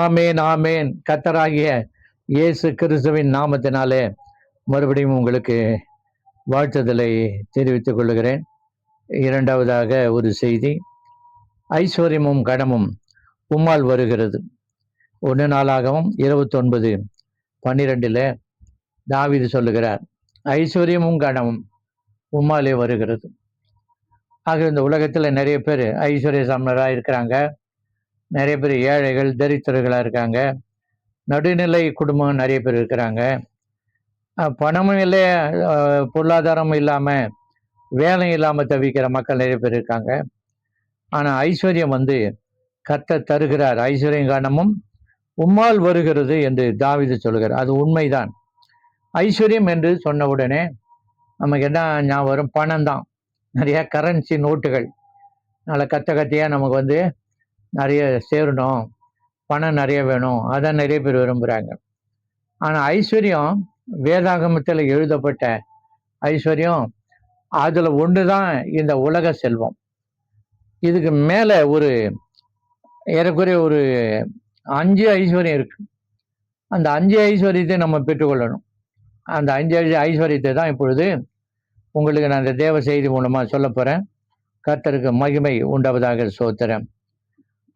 ஆமேன் ஆமேன். கர்த்தராகிய இயேசு கிறிஸ்துவின் நாமத்தினாலே மறுபடியும் உங்களுக்கு வாழ்த்துதலை தெரிவித்துக் கொள்கிறேன். இரண்டாவதாக ஒரு செய்தி, ஐஸ்வர்யமும் கனமும் உம்மால் வருகிறது. 1 நாளாகவும் 29:12 தாவீது சொல்லுகிறார், ஐஸ்வர்யமும் கனமும் உம்மாலே வருகிறது. ஆக இந்த உலகத்துல நிறைய பேர் ஐஸ்வர்ய சம்பனராக இருக்கிறாங்க, நிறைய பேர் ஏழைகள் தரித்திரர்களா இருக்காங்க, நடுநிலை குடும்பம் நிறைய பேர் இருக்கிறாங்க, பணமும் இல்லை, பொருளாதாரமும் இல்லாம வேலை இல்லாம தவிக்கிற மக்கள் நிறைய பேர் இருக்காங்க. ஆனா ஐஸ்வர்யம் கர்த்தர் தருகிறார். ஐஸ்வர்யம் கனமும் உம்மால் வருகிறது என்று தாவீது சொல்கிறார். அது உண்மைதான். ஐஸ்வர்யம் என்று சொன்ன உடனே நமக்கு என்ன ஞாபகம் வரும்? பணம் தான். நிறைய கரன்சி நோட்டுகள் நல்ல கத்தையா நமக்கு நிறைய சேரணும், பணம் நிறைய வேணும், அதான் நிறைய பேர் விரும்புகிறாங்க. ஆனால் ஐஸ்வர்யம், வேதாகமத்தில் எழுதப்பட்ட ஐஸ்வர்யம், அதில் ஒன்று தான் இந்த உலக செல்வம். இதுக்கு மேலே ஏறக்குறைய ஒரு 5 ஐஸ்வர்யம் இருக்கு. அந்த 5 ஐஸ்வர்யத்தை நம்ம பெற்றுக்கொள்ளணும். அந்த 5 ஐஸ்வர்யத்தை தான் இப்பொழுது உங்களுக்கு நான் இந்த தேவ செய்தி மூலமாக சொல்ல போகிறேன். கர்த்தருக்கு மகிமை உண்டாவதாக ஸ்தோத்திரம்.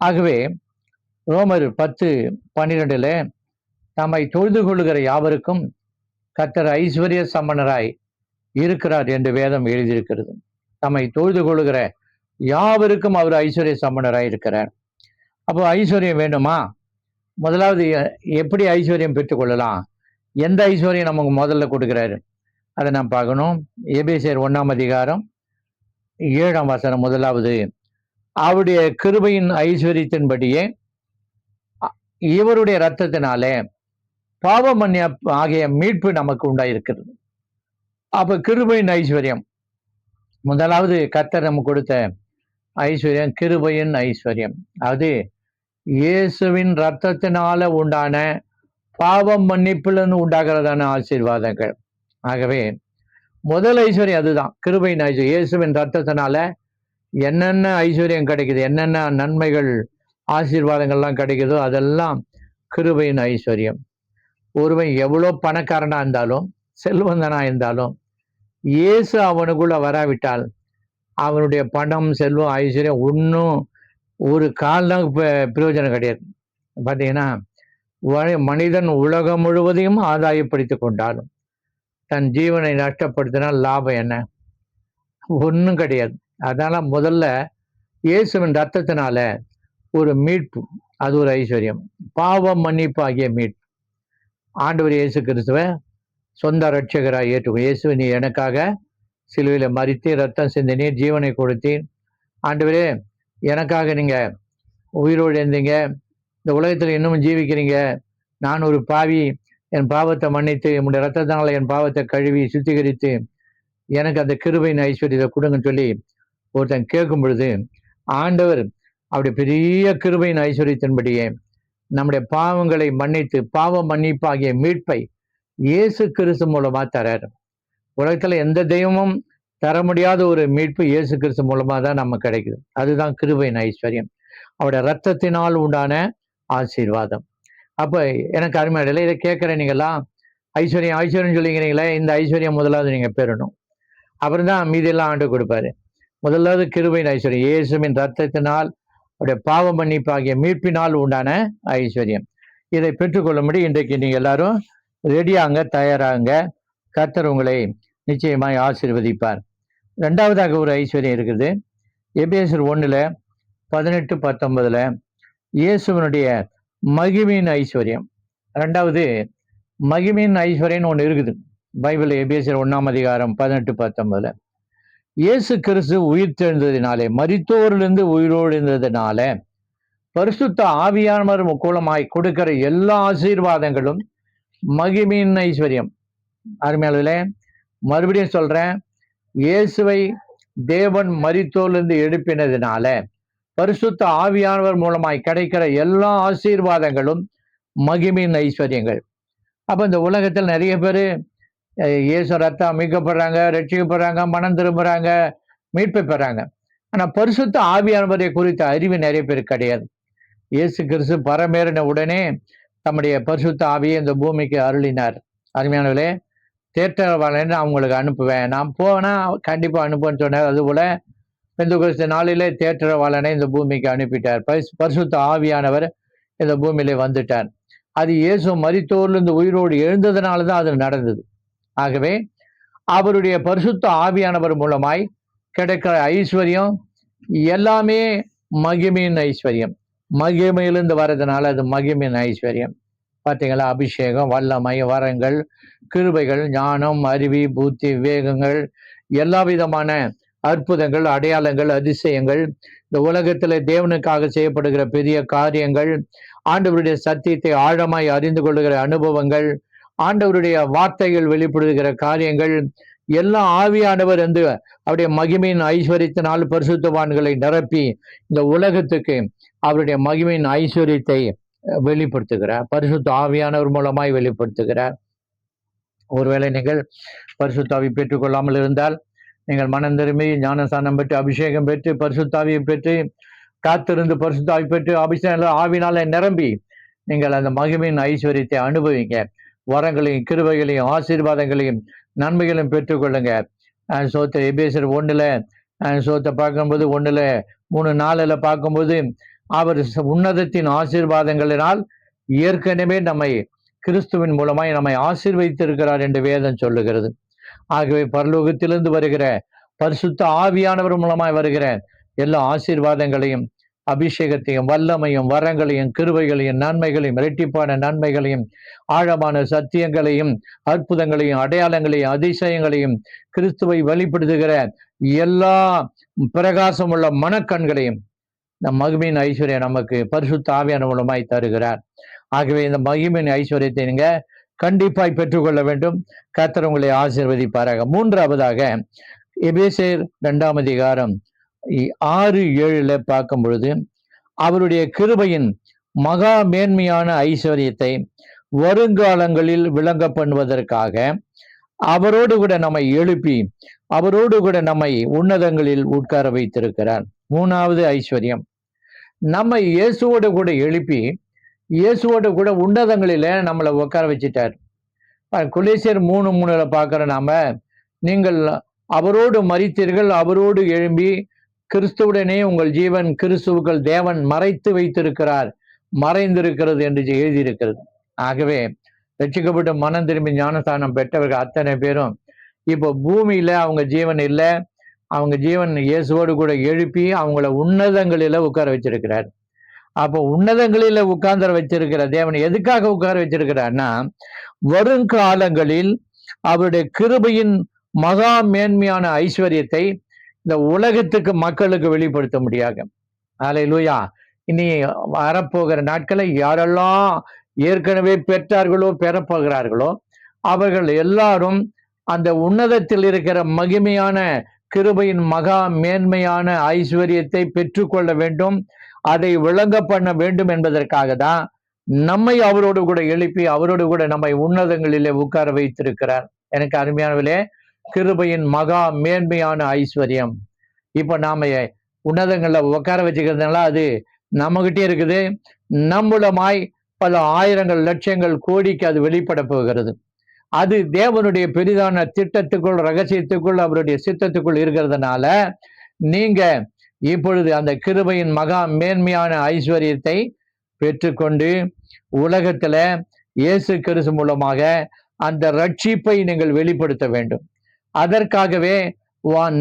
ஆகவே ரோமர் 10:12 தம்மை தொழுது கொள்ளுகிற யாவருக்கும் கர்த்தர் ஐஸ்வர்ய சம்பனராய் இருக்கிறார் என்று வேதம் எழுதியிருக்கிறது. தம்மை தொழுது கொள்ளுகிற யாவருக்கும் அவர் ஐஸ்வர்ய சம்பனராய் இருக்கிறார். அப்போ ஐஸ்வர்யம் வேண்டுமா? முதலாவது எப்படி ஐஸ்வர்யம் பெற்றுக்கொள்ளலாம்? எந்த ஐஸ்வர்யம் நமக்கு முதல்ல கொடுக்கிறாரு அதை நாம் பார்க்கணும். எபேசியர் 1:7 முதலாவது, அவருடைய கிருபையின் ஐஸ்வர்யத்தின்படியே இவருடைய இரத்தத்தினாலே பாவ மன்னிப்பு ஆகிய மீட்பு நமக்கு உண்டாயிருக்கிறது. அப்ப கிருபையின் ஐஸ்வர்யம் முதலாவது கர்த்தர் நமக்கு கொடுத்த ஐஸ்வர்யம், கிருபையின் ஐஸ்வர்யம். அது இயேசுவின் இரத்தத்தினால உண்டான பாவம் மன்னிப்பிலிருந்து உண்டாகிறதான ஆசீர்வாதங்கள். ஆகவே முதல் ஐஸ்வர்யம் அதுதான், கிருபையின் ஐஸ்வர்யம். இயேசுவின் இரத்தத்தினால என்னென்ன ஐஸ்வர்யம் கிடைக்குது, என்னென்ன நன்மைகள் ஆசீர்வாதங்கள்லாம் கிடைக்குதோ அதெல்லாம் கிருபையின் ஐஸ்வர்யம். ஒருவன் எவ்வளோ பணக்காரனா இருந்தாலும் செல்வந்தனா இருந்தாலும் இயேசு அவனுக்குள்ள வராவிட்டால் அவனுடைய பணம், செல்வம், ஐஸ்வர்யம் ஒன்றும் ஒரு காலம் பிரயோஜனம் கிடையாது. பார்த்தீங்கன்னா, மனிதன் உலகம் முழுவதையும் ஆதாயப்படுத்தி கொண்டாலும் தன் ஜீவனை நஷ்டப்படுத்தினால் லாபம் என்ன? ஒன்றும் கிடையாது. அதனால முதல்ல இயேசுவின் ரத்தத்தினால ஒரு மீட்பு, அது ஒரு ஐஸ்வர்யம். பாவம் மன்னிப்பு ஆகிய மீட்பு. ஆண்டவர் இயேசு கிறிஸ்துவ சொந்த ரட்சகராக ஏற்றுக்கொள். இயேசு, நீ எனக்காக சிலுவையில் மரித்து ரத்தம் சிந்தினீர், ஜீவனை கொடுத்தீர். ஆண்டவரே, எனக்காக நீங்க உயிரோடு இருந்தீங்க, இந்த உலகத்தில் இன்னும் ஜீவிக்கிறீங்க. நான் ஒரு பாவி, என் பாவத்தை மன்னித்து உங்களுடைய ரத்தத்தினால என் பாவத்தை கழுவி சுத்திகரித்து எனக்கு அந்த கிருபையின் ஐஸ்வர்யத்தை கொடுங்கன்னு சொல்லி ஒருத்தன் கேட்கும் பொழுது ஆண்டவர் அப்படி பெரிய கிருபையின் ஐஸ்வர்யத்தின்படியே நம்முடைய பாவங்களை மன்னித்து பாவ மன்னிப்பு ஆகிய மீட்பை இயேசு கிறிஸ்து மூலமா தரார். உலகத்துல எந்த தெய்வமும் தர முடியாத ஒரு மீட்பு இயேசு கிறிஸ்து மூலமா தான் நமக்கு கிடைக்குது. அதுதான் கிருபையின் ஐஸ்வர்யம், அவருடைய ரத்தத்தினால் உண்டான ஆசீர்வாதம். அப்ப எனக்கு அருமையில இதை கேட்கிற நீங்கெல்லாம் ஐஸ்வர்யம் ஐஸ்வர்யம் சொல்லிக்கிறீங்களே, இந்த ஐஸ்வர்யம் முதலாவது நீங்க பெறணும். அப்புறம் தான் மீதியெல்லாம் ஆண்டு கொடுப்பாரு. முதலாவது கிருபையின் ஐஸ்வர்யம், இயேசுவின் ரத்தத்தினால் அவருடைய பாவ மன்னிப்பு ஆகிய மீட்பினால் உண்டான ஐஸ்வர்யம். இதை பெற்றுக்கொள்ளும்படி இன்றைக்கு நீங்க எல்லாரும் ரெடியாங்க, தயாராங்க. கர்த்தர் உங்களை நிச்சயமாய் ஆசீர்வதிப்பார். ரெண்டாவதாக ஒரு ஐஸ்வர்யம் இருக்குது. எபேசியர் 1:18-19 இயேசுவனுடைய மகிமையின் ஐஸ்வர்யம். ரெண்டாவது மகிமையின் ஐஸ்வர்யம் ஒன்று இருக்குது பைபிள். எபேசியர் 1:18-19 இயேசு கிறிஸ்து உயிர் தெழுந்ததினாலே, மரித்தோரிலிருந்து உயிரோடு இருந்ததினால பரிசுத்த ஆவியானவர் மூலமாய் கொடுக்கிற எல்லா ஆசீர்வாதங்களும் மகிமையின் ஐஸ்வர்யம். அருமையாளர்களே, மறுபடியும் சொல்றேன், இயேசுவை தேவன் மரித்தோரிலிருந்து எழுப்பினதினால பரிசுத்த ஆவியானவர் மூலமாய் கிடைக்கிற எல்லா ஆசீர்வாதங்களும் மகிமையின் ஐஸ்வர்யங்கள். அப்ப இந்த உலகத்தில் நிறைய பேர் இயேசு ரத்தம் மீட்கப்படுறாங்க, ரட்சிக்கப்படுறாங்க, மனம் திரும்புறாங்க, மீட்பை பெறாங்க. ஆனா பரிசுத்த ஆவியானவரை குறித்த அறிவு நிறைய பேர் கிடையாது. இயேசு கிறிஸ்து பரமேறின உடனே தம்முடைய பரிசுத்த ஆவியை இந்த பூமிக்கு அருளினார். அருமையானவர்களே, தேற்றரவாளன் அவங்களுக்கு அனுப்புவேன், நான் போனா கண்டிப்பா அனுப்புவேன்னு சொன்னார். அதுபோல பெந்தெகோஸ்து நாளிலே தேற்றரவாளனை இந்த பூமிக்கு அனுப்பிட்டார். பரிசுத்த ஆவியானவர் இந்த பூமியிலே வந்துட்டார். அது இயேசு மரித்தோரிலிருந்து உயிரோடு எழுந்ததுனால தான் அது நடந்தது. ஆகவே அவருடைய பரிசுத்த ஆவியானவர் மூலமாய் கிடைக்கிற ஐஸ்வர்யம் எல்லாமே மகிமையின் ஐஸ்வர்யம். மகிமையிலிருந்து வர்றதுனால அது மகிமையின் ஐஸ்வர்யம். பார்த்தீங்களா, அபிஷேகம், வல்லமை, வரங்கள், கிருபைகள், ஞானம், அறிவி, புத்தி, விவேகங்கள், எல்லா விதமான அற்புதங்கள், அடையாளங்கள், அதிசயங்கள், இந்த உலகத்துல தேவனுக்காக செய்யப்படுகிற பெரிய காரியங்கள், ஆண்டவருடைய சத்தியத்தை ஆழமாய் அறிந்து கொள்ளுகிற அனுபவங்கள், ஆண்டவருடைய வார்த்தைகள் வெளிப்படுகிற காரியங்கள் எல்லாம் ஆவியானவர் வந்து அவருடைய மகிமையின் ஐஸ்வர்யத்தினால் பரிசுத்தவான்களை நிரப்பி இந்த உலகத்துக்கு அவருடைய மகிமையின் ஐஸ்வர்யத்தை வெளிப்படுத்துகிறார். பரிசுத்த ஆவியானவர் மூலமாய் வெளிப்படுத்துகிறார். ஒருவேளை நீங்கள் பரிசுத்தாவி பெற்றுக்கொள்ளாமல் இருந்தால், நீங்கள் மனம் திரும்பி ஞானஸ்தானம் பெற்று அபிஷேகம் பெற்று பரிசுத்தாவியை பெற்று காத்திருந்து பரிசுத்தாவி பெற்று அபிஷேகம் ஆவினால நிரம்பி நீங்கள் அந்த மகிமையின் ஐஸ்வர்யத்தை அனுபவிங்க. வரங்களையும் கிருபைகளையும் ஆசீர்வாதங்களையும் நன்மைகளையும் பெற்றுக்கொள்ளுங்க. சோத்த எபேசர் 1 சோத்தை பார்க்கும்போது 1:3-4 பார்க்கும்போது அவர் உன்னதத்தின் ஆசீர்வாதங்களினால் ஏற்கனவே நம்மை கிறிஸ்துவின் மூலமாய் நம்மை ஆசீர்வதித்திருக்கிறார் என்று வேதம் சொல்லுகிறது. ஆகவே பரலோகத்திலிருந்து வருகிற பரிசுத்த ஆவியானவர் மூலமாய் வருகிற எல்லா ஆசீர்வாதங்களையும் அபிஷேகத்தையும் வல்லமையும் வரங்களையும் கிருபைகளையும் நன்மைகளையும் இரட்டிப்பான நன்மைகளையும் ஆழமான சத்தியங்களையும் அற்புதங்களையும் அடையாளங்களையும் அதிசயங்களையும் கிறிஸ்துவை வெளிப்படுத்துகிற எல்லா பிரகாசமுள்ள மனக்கண்களையும் இந்த மகிமையின் ஐஸ்வர்யம் நமக்கு பரிசுத்த ஆவியான மூலமாய் தருகிறார். ஆகவே இந்த மகிமையின் ஐஸ்வர்யத்தை நீங்க கண்டிப்பாய் பெற்றுக்கொள்ள வேண்டும். கர்த்தர் உங்களை ஆசீர்வதிப்பாராக. மூன்றாவதாக எபேசியர் 2ஆம் அதிகாரம் 6-7 பார்க்கும் பொழுது அவருடைய கிருபையின் மகா மேன்மையான ஐஸ்வர்யத்தை வருங்காலங்களில் விளங்க பண்ணுவதற்காக அவரோடு கூட நம்மை எழுப்பி அவரோடு கூட நம்மை உன்னதங்களில் உட்கார வைத்திருக்கிறார். மூணாவது ஐஸ்வர்யம், நம்மை இயேசுவோடு கூட எழுப்பி இயேசுவோடு கூட உன்னதங்களில நம்மளை உட்கார வச்சிட்டார். கொலோசியர் 3:3 பார்க்கிற நாம, நீங்கள் அவரோடு மரித்தீர்கள், அவரோடு எழும்பி கிறிஸ்துவுடனே உங்கள் ஜீவன் கிறிஸ்துவுக்குள் தேவன் மறைத்து வைத்திருக்கிறார், மறைந்திருக்கிறது என்று எழுதியிருக்கிறது. ஆகவே ரட்சிக்கப்பட்டு மனம் திரும்பி ஞானஸ்தானம் பெற்றவர்கள் அத்தனை பேரும் இப்போ பூமியில அவங்க ஜீவன் இல்லை, அவங்க ஜீவன் இயேசுவோடு கூட எழுப்பி அவங்கள உன்னதங்களில உட்கார வச்சிருக்கிறார். அப்போ உன்னதங்களில உட்கார்ந்து வச்சிருக்கிற தேவன் எதுக்காக உட்கார வச்சிருக்கிறார்னா, வருங்காலங்களில் அவருடைய கிருபையின் மகா மேன்மையான ஐஸ்வர்யத்தை இந்த உலகத்துக்கு மக்களுக்கு வெளிப்படுத்த முடியாது. அல்லேலூயா. இனி வரப்போகிற நாட்களை யாரெல்லாம் ஏற்கனவே பெற்றார்களோ பெறப்போகிறார்களோ அவர்கள் எல்லாரும் அந்த உன்னதத்தில் இருக்கிற மகிமையான கிருபையின் மகா மேன்மையான ஐஸ்வர்யத்தை பெற்றுக்கொள்ள வேண்டும், அதை விளங்க பண்ண வேண்டும் என்பதற்காக தான் நம்மை அவரோடு கூட எழுப்பி அவரோடு கூட நம்மை உன்னதங்களிலே உட்கார வைத்திருக்கிறார். எனக்கு அருமையானவர்களே, கிருபையின் மகா மேன்மையான ஐஸ்வர்யம் இப்ப நாம உன்னதங்கள்ல உட்கார வச்சுக்கிறதுனால அது நம்மகிட்டே இருக்குது. நம்மளமாய் பல ஆயிரங்கள் லட்சங்கள் கோடிக்கு அது வெளிப்பட போகிறது. அது தேவனுடைய பெரிதான திட்டத்துக்குள் ரகசியத்துக்குள் அவருடைய சித்தத்துக்குள் இருக்கிறதுனால நீங்க இப்பொழுது அந்த கிருபையின் மகா மேன்மையான ஐஸ்வர்யத்தை பெற்றுக்கொண்டு உலகத்துல இயேசு கிறிஸ்து மூலமாக அந்த ரட்சிப்பை நீங்கள் வெளிப்படுத்த வேண்டும். அதற்காகவே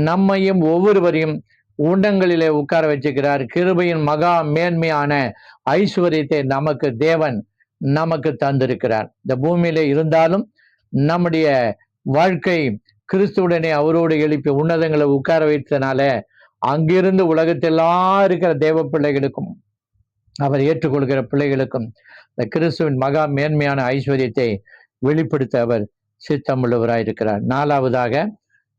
நம்மையும் ஒவ்வொருவரையும் உன்னதங்களிலே உட்கார வச்சுக்கிறார். கிருபையின் மகா மேன்மையான ஐஸ்வர்யத்தை நமக்கு தேவன் நமக்கு தந்திருக்கிறார். இந்த பூமியில இருந்தாலும் நம்முடைய வாழ்க்கை கிறிஸ்துவுடனே அவரோடு எழுப்பி உன்னதங்களை உட்கார வைத்ததுனால அங்கிருந்து உலகத்தெல்லாம் இருக்கிற தேவ பிள்ளைகளுக்கும் அவர் ஏற்றுக்கொள்கிற பிள்ளைகளுக்கும் இந்த கிறிஸ்துவின் மகா மேன்மையான ஐஸ்வர்யத்தை வெளிப்படுத்த அவர் சித்தமுள்ளவராயிருக்கிறார். நாலாவதாக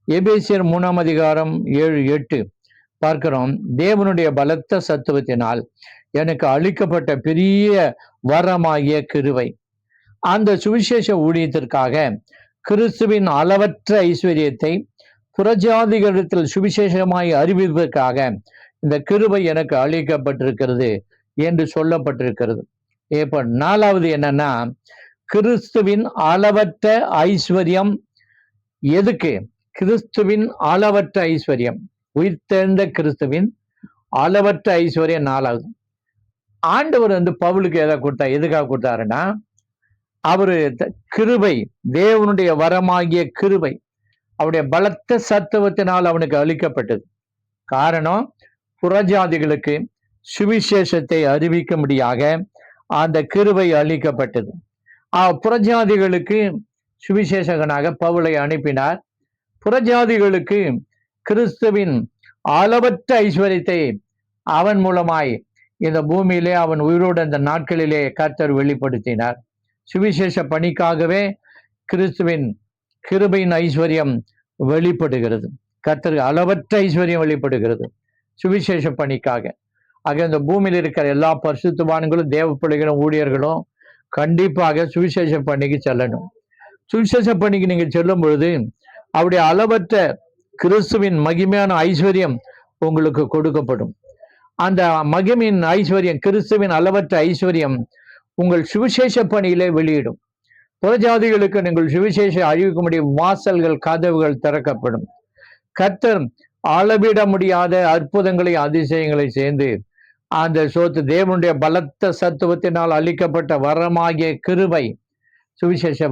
எபேசியர் 3ஆம் அதிகாரம் 7-8 பார்க்கிறோம். தேவனுடைய பலத்த சத்துவத்தினால் எனக்கு அளிக்கப்பட்ட பெரிய வரமாகிய கிருபை, அந்த சுவிசேஷ ஊழியத்திற்காக கிறிஸ்துவின் அளவற்ற ஐஸ்வர்யத்தை புறஜாதிகளிடத்தில் சுவிசேஷமாய் அறிவிப்பதற்காக இந்த கிருபை எனக்கு அளிக்கப்பட்டிருக்கிறது என்று சொல்லப்பட்டிருக்கிறது. இப்ப 4வது என்னன்னா, கிறிஸ்துவின் அளவற்ற ஐஸ்வர்யம். எதுக்கு? கிறிஸ்துவின் அளவற்ற ஐஸ்வர்யம், உயிர்த்தெழுந்த கிறிஸ்துவின் அளவற்ற ஐஸ்வர்யம் 4வது. ஆண்டவர் பவுலுக்கு எதை கொடுத்தா, எதுக்காக கொடுத்தாருன்னா, அவரு கிருபை, தேவனுடைய வரமாகிய கிருபை அவருடைய பலத்த சத்துவத்தினால் அவனுக்கு அளிக்கப்பட்டது. காரணம், புறஜாதிகளுக்கு சுவிசேஷத்தை அறிவிக்கும்படியாக அந்த கிருபை அளிக்கப்பட்டது. புறஜாதிகளுக்கு சுவிசேஷகனாக பவுலை அனுப்பினார். புறஜாதிகளுக்கு கிறிஸ்துவின் அளவற்ற ஐஸ்வர்யத்தை அவன் மூலமாய் இந்த பூமியிலே அவன் உயிரோடு அந்த நாட்களிலே கர்த்தர் வெளிப்படுத்தினார். சுவிசேஷ பணிக்காகவே கிறிஸ்துவின் கிருபையின் ஐஸ்வர்யம் வெளிப்படுகிறது. கர்த்தர் அளவற்ற ஐஸ்வர்யம் வெளிப்படுகிறது சுவிசேஷ பணிக்காக. ஆக இந்த பூமியில் இருக்கிற எல்லா பரிசுத்தவான்களும், தேவ பிள்ளைகளும், ஊழியர்களும் கண்டிப்பாக சுவிசேஷ பணிக்கு செல்லணும். சுவிசேஷ பணிக்கு நீங்க செல்லும் பொழுது அவருடைய அளவற்ற கிறிஸ்துவின் மகிமையான ஐஸ்வர்யம் உங்களுக்கு கொடுக்கப்படும். அந்த மகிமையின் ஐஸ்வர்யம், கிறிஸ்துவின் அளவற்ற ஐஸ்வர்யம் உங்கள் சுவிசேஷ பணியிலே வெளியிடும். புறஜாதிகளுக்கு நீங்கள் சுவிசேஷ அறிவிக்க முடியும் வாசல்கள், கதவுகள் திறக்கப்படும். கர்த்தர் அளவிட முடியாத அற்புதங்களை, அதிசயங்களை சேர்ந்து அந்த தேவனுடைய பலத்த சத்துவத்தினால் அளிக்கப்பட்ட வரமாகிய கிருபை சுவிசேஷ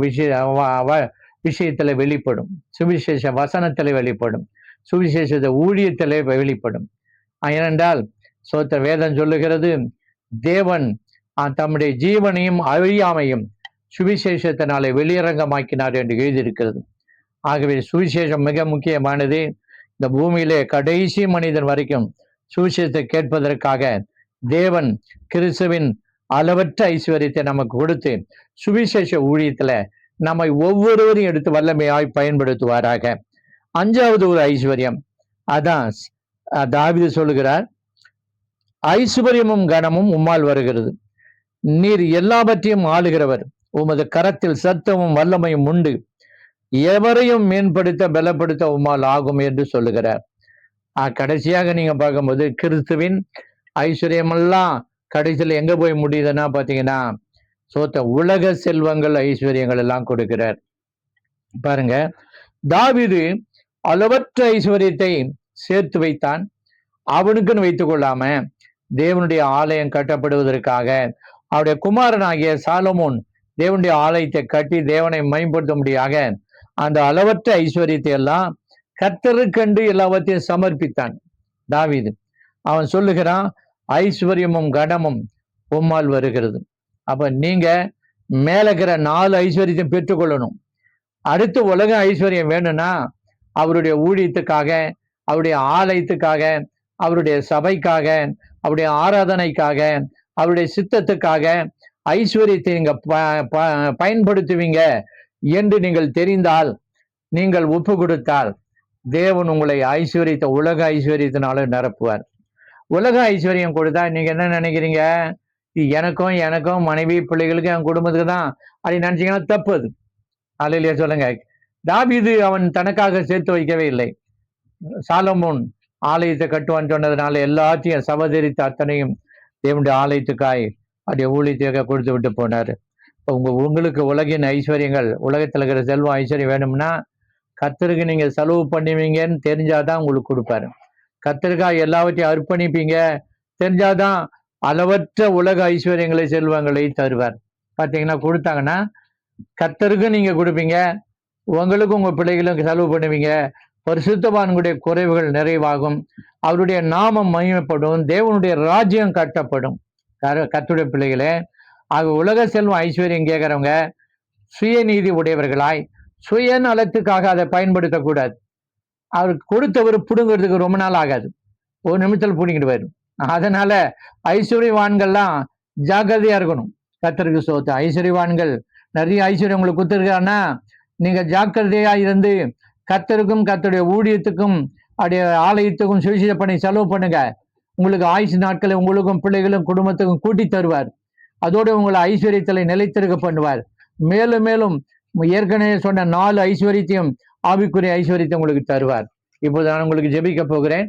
விஷயத்துல வெளிப்படும், சுவிசேஷ வசனத்துல வெளிப்படும், சுவிசேஷ ஊழியத்திலே வெளிப்படும். ஏனென்றால் வேதம் சொல்லுகிறது, தேவன் தம்முடைய ஜீவனையும் அழியாமையும் சுவிசேஷத்தினாலே வெளியரங்கமாக்கினார் என்று எழுதியிருக்கிறது. ஆகவே சுவிசேஷம் மிக முக்கியமானது. இந்த பூமியிலே கடைசி மனிதன் வரைக்கும் சுவிசேஷத்தை கேட்பதற்காக தேவன் கிறிஸ்துவின் அளவற்ற ஐஸ்வர்யத்தை நமக்கு கொடுத்து சுவிசேஷ ஊழியத்துல நம்மை ஒவ்வொருவரையும் எடுத்து வல்லமையாய் பயன்படுத்துவாராக. 5வது ஒரு ஐஸ்வர்யம், அதான் தாவீது சொல்லுகிறார், ஐஸ்வர்யமும் கனமும் உம்மால் வருகிறது, நீர் எல்லாவற்றையும் ஆளுகிறவர், உமது கரத்தில் சத்தமும் வல்லமையும் உண்டு, எவரையும் மேம்படுத்த பலப்படுத்த உம்மால் ஆகும் என்று சொல்லுகிறார். கடைசியாக நீங்க பார்க்கும்போது கிறிஸ்துவின் ஐஸ்வர்யமெல்லாம் கடைசியில் எங்க போய் முடியுதுன்னா பாத்தீங்கன்னா, உலக செல்வங்கள், ஐஸ்வர்யங்கள் எல்லாம் கொடுக்கிறார். பாருங்க, தாவீது அளவற்ற ஐஸ்வர்யத்தை சேர்த்து வைத்தான். அவனுக்குன்னு வைத்துக் கொள்ளாம தேவனுடைய ஆலயம் கட்டப்படுவதற்காக அவருடைய குமாரனாகிய சாலமோன் தேவனுடைய ஆலயத்தை கட்டி தேவனை மேம்படுத்தும்படியாக அந்த அளவற்ற ஐஸ்வர்யத்தை எல்லாம் கர்த்தருக்கென்று எல்லாவற்றையும் சமர்ப்பித்தான் தாவீது. அவன் சொல்லுகிறான், ஐஸ்வர்யமும் கனமும் உம்மால் வருகிறது. அப்ப நீங்க மேலக்கிற 4 ஐஸ்வர்யத்தையும் பெற்றுக்கொள்ளணும். அடுத்து உலக ஐஸ்வர்யம் வேணும்னா அவருடைய ஊழியத்துக்காக, அவருடைய ஆலயத்துக்காக, அவருடைய சபைக்காக, அவருடைய ஆராதனைக்காக, அவருடைய சித்தத்துக்காக ஐஸ்வர்யத்தை நீங்க பயன்படுத்துவீங்க என்று நீங்கள் தெரிந்தால், நீங்கள் ஒப்பு கொடுத்தால், தேவன் உங்களை ஐஸ்வர்யத்தை உலக ஐஸ்வர்யத்தினால நிரப்புவார். உலக ஐஸ்வர்யம் கொடுத்தா நீங்க என்ன நினைக்கிறீங்க, எனக்கும் மனைவி பிள்ளைகளுக்கு என் குடும்பத்துக்கு தான் அப்படி நினைச்சீங்கன்னா தப்பு. அது அல்லையா சொல்லுங்க. தாவீது அவன் தனக்காக சேர்த்து வைக்கவே இல்லை. சாலமோன் ஆலயத்தை கட்டுவான்னு சொன்னதுனால எல்லாத்தையும் சவதரித்து அத்தனையும் தேவனுடைய ஆலயத்துக்காய் அப்படியே ஊழியத்துக்காக கொடுத்து விட்டு போனார். உங்களுக்கு உலகின் ஐஸ்வர்யங்கள், உலகத்தில் இருக்கிற செல்வம் ஐஸ்வர்யம் வேணும்னா கர்த்தருக்கு நீங்க செலவு பண்ணுவீங்கன்னு தெரிஞ்சாதான் உங்களுக்கு கொடுப்பாரு. கர்த்தருக்காக எல்லாவற்றையும் அர்ப்பணிப்பீங்க தெரிஞ்சாதான் அளவற்ற உலக ஐஸ்வர்யங்களை, செல்வங்களை தருவார். பார்த்தீங்கன்னா, கொடுத்தாங்கன்னா கர்த்தருக்கு நீங்க கொடுப்பீங்க, உங்களுக்கும் உங்க பிள்ளைகளும் செலவு பண்ணுவீங்க, பரிசுத்தவான்களுடைய குறைவுகள் நிறைவாகும், அவருடைய நாமம் மகிமைப்படும், தேவனுடைய ராஜ்யம் கட்டப்படும். கர்த்தருடைய பிள்ளைகளே, ஆக உலக செல்வம் ஐஸ்வர்யம் கேட்கிறவங்க சுயநீதி உடையவர்களாய் சுயநலத்துக்காக அதை பயன்படுத்தக்கூடாது. அவருக்கு கொடுத்தவர் புடுங்கிறதுக்கு ரொம்ப நாள் ஆகாது, ஒரு நிமிஷத்தில் பிடிங்கிட்டு போயிடும். அதனால ஐஸ்வர்யவான்கள்லாம் ஜாக்கிரதையா இருக்கணும். கர்த்தருக்கு ஸ்தோத்திரம். ஐஸ்வர்யவான்கள் நிறைய ஐஸ்வர்யம் உங்களுக்கு கொடுத்துருக்காங்கன்னா நீங்க ஜாக்கிரதையா இருந்து கர்த்தருக்கும் கர்த்தருடைய ஊழியத்துக்கும் அப்படியே ஆலயத்துக்கும் சுவிசேஷ பண்ணி செலவு பண்ணுங்க. உங்களுக்கு ஆயுசு நாட்களை உங்களுக்கும் பிள்ளைகளும் குடும்பத்துக்கும் கூட்டி தருவார். அதோடு உங்களை ஐஸ்வர்யத்தில் நிலைத்திருக்க பண்ணுவார். மேலும் மேலும் ஏற்கனவே சொன்ன 4 ஐஸ்வர்யத்தையும் ஆவிக்குரிய ஐஸ்வர்யத்தை உங்களுக்கு தருவார். இப்போது நான் உங்களுக்கு ஜெபிக்க போகிறேன்.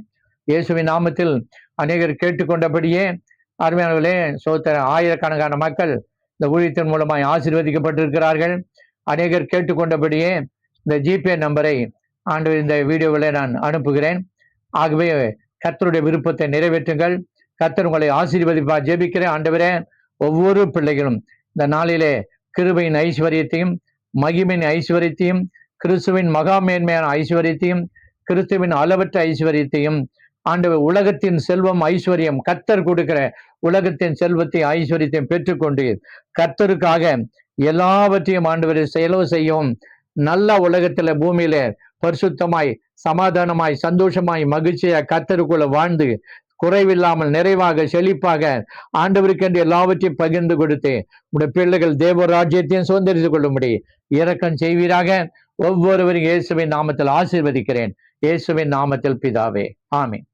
இயேசுவின் நாமத்தில் அநேகர் கேட்டுக்கொண்டபடியே அருமையானவர்களே, ஆயிரக்கணக்கான மக்கள் இந்த ஊழியத்தின் மூலமாய் ஆசீர்வதிக்கப்பட்டிருக்கிறார்கள். அநேகர் கேட்டுக்கொண்டபடியே இந்த ஜிபே நம்பரை ஆண்டவர் இந்த வீடியோவில் நான் அனுப்புகிறேன். ஆகவே கர்த்தருடைய விருப்பத்தை நிறைவேற்றுங்கள். கர்த்தர் உங்களை ஆசீர்வதிப்பார். ஜெபிக்கிறேன். ஆண்டவரே, ஒவ்வொரு பிள்ளைகளும் இந்த நாளிலே கிருபையின் ஐஸ்வர்யத்தையும் மகிமையின் ஐஸ்வர்யத்தையும் கிறிஸ்துவின் மகா மேன்மையான ஐஸ்வர்யத்தையும் கிறிஸ்துவின் அளவற்ற ஐஸ்வர்யத்தையும் ஆண்டவர் உலகத்தின் செல்வம் ஐஸ்வர்யம் கர்த்தர் கொடுக்கிற உலகத்தின் செல்வத்தை ஐஸ்வர்யத்தையும் பெற்றுக்கொண்டு கர்த்தருக்காக எல்லாவற்றையும் ஆண்டவர் செலவு செய்யும் நல்ல உலகத்துல பூமியில பரிசுத்தமாய் சமாதானமாய் சந்தோஷமாய் மகிழ்ச்சியாய் கர்த்தருக்குள்ள வாழ்ந்து குறைவில்லாமல் நிறைவாக செழிப்பாக ஆண்டவருக்கென்று எல்லாவற்றையும் பகிர்ந்து கொடுத்து உடைய பிள்ளைகள் தேவ ராஜ்யத்தையும் சுதந்திரித்துக் கொள்ளும்படி இரக்கம் செய்வீராக. ஒவ்வொருவரும் இயேசுவின் நாமத்தில் ஆசீர்வதிக்கிறேன். இயேசுவின் நாமத்தில் பிதாவே, ஆமென்.